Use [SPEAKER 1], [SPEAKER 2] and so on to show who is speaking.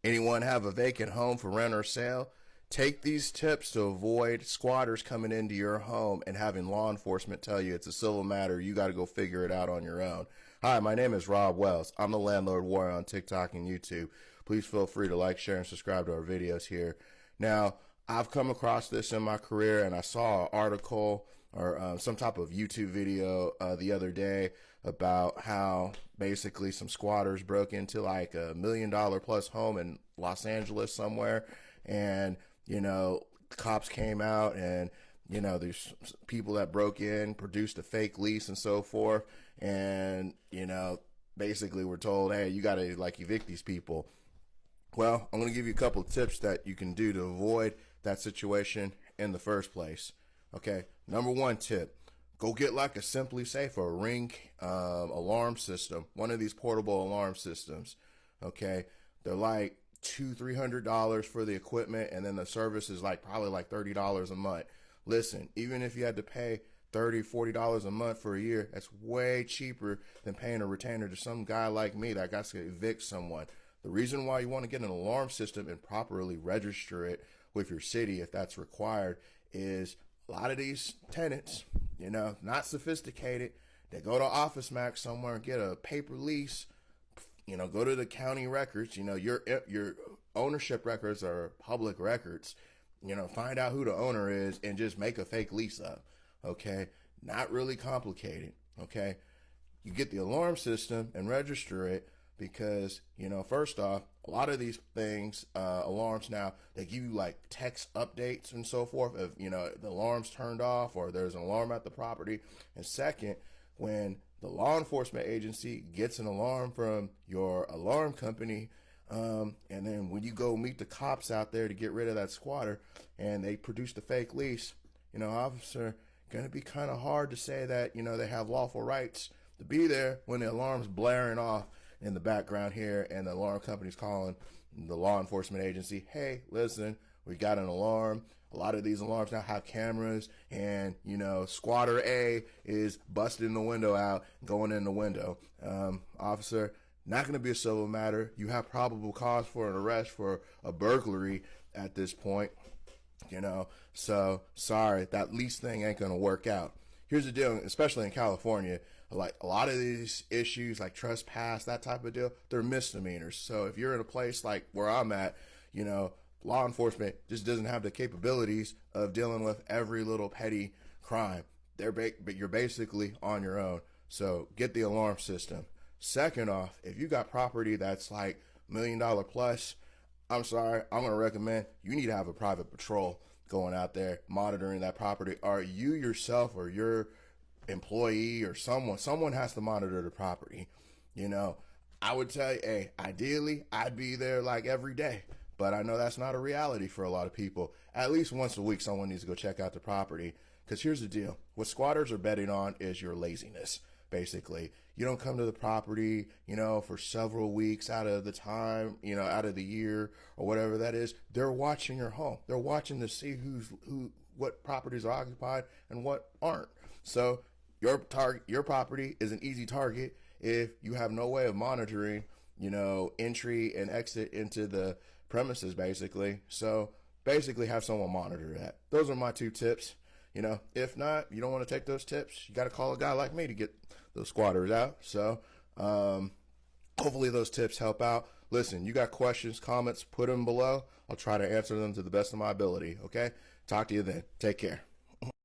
[SPEAKER 1] Anyone have a vacant home for rent or sale? Take these tips to avoid squatters coming into your home and having law enforcement tell you it's a civil matter. You got to go figure it out on your own. Hi, my name is Rob Wells. I'm the Landlord Warrior on TikTok and YouTube. Please feel free to like, share, and subscribe to our videos here. Now, I've come across this in my career, and I saw an article or some type of YouTube video the other day about how basically some squatters broke into like $1 million plus home in Los Angeles somewhere, and cops came out, and there's people that broke in, produced a fake lease and so forth, and basically we're told, hey, you got to like evict these people. Well, I'm going to give you a couple of tips that you can do to avoid that situation in the first place. Okay, number one tip, go get like a Simply Safe or a Ring alarm system, one of these portable alarm systems. Okay, they're like $200-300 for the equipment, and then the service is probably like $30 a month. Listen, even if you had to pay $30-40 a month for a year, that's way cheaper than paying a retainer to some guy like me that got to evict someone. The reason why you want to get an alarm system and properly register it with your city, if that's required, is a lot of these tenants, not sophisticated. They go to Office Max somewhere and get a paper lease, go to the county records, your ownership records are public records, find out who the owner is and just make a fake lease up. Okay. Not really complicated. Okay. You get the alarm system and register it because, first off, a lot of these things, alarms now, they give you like text updates and so forth if, the alarm's turned off or there's an alarm at the property. And second, when the law enforcement agency gets an alarm from your alarm company, and then when you go meet the cops out there to get rid of that squatter and they produce the fake lease, officer, going to be kind of hard to say that, they have lawful rights to be there when the alarm's blaring off in the background here and the alarm company's calling the law enforcement agency, hey, listen, we got an alarm. A lot of these alarms now have cameras, and squatter A is busting the window out, going in the window. Officer, not going to be a civil matter. You have probable cause for an arrest for a burglary at this point. So sorry, that lease thing ain't going to work out. Here's the deal, especially in California, like a lot of these issues like trespass, that type of deal, they're misdemeanors. So if you're in a place like where I'm at, law enforcement just doesn't have the capabilities of dealing with every little petty crime. But you're basically on your own. So get the alarm system. Second off, if you got property that's like $1 million plus, I'm sorry, I'm going to recommend you need to have a private patrol going out there monitoring that property. Or you yourself or your employee or someone has to monitor the property. I would tell you, hey, ideally I'd be there like every day, but I know that's not a reality for a lot of people. At least once a week someone needs to go check out the property, because here's the deal, what squatters are betting on is your laziness. Basically, you don't come to the property, for several weeks out of the time, out of the year or whatever that is. They're watching your home. They're watching to see what properties are occupied and what aren't. So your property is an easy target if you have no way of monitoring, entry and exit into the premises, basically. So basically have someone monitor that. Those are my two tips. If not, you don't want to take those tips, you got to call a guy like me to get those squatters out. So hopefully those tips help out. Listen, you got questions, comments, put them below. I'll try to answer them to the best of my ability. Okay. Talk to you then. Take care.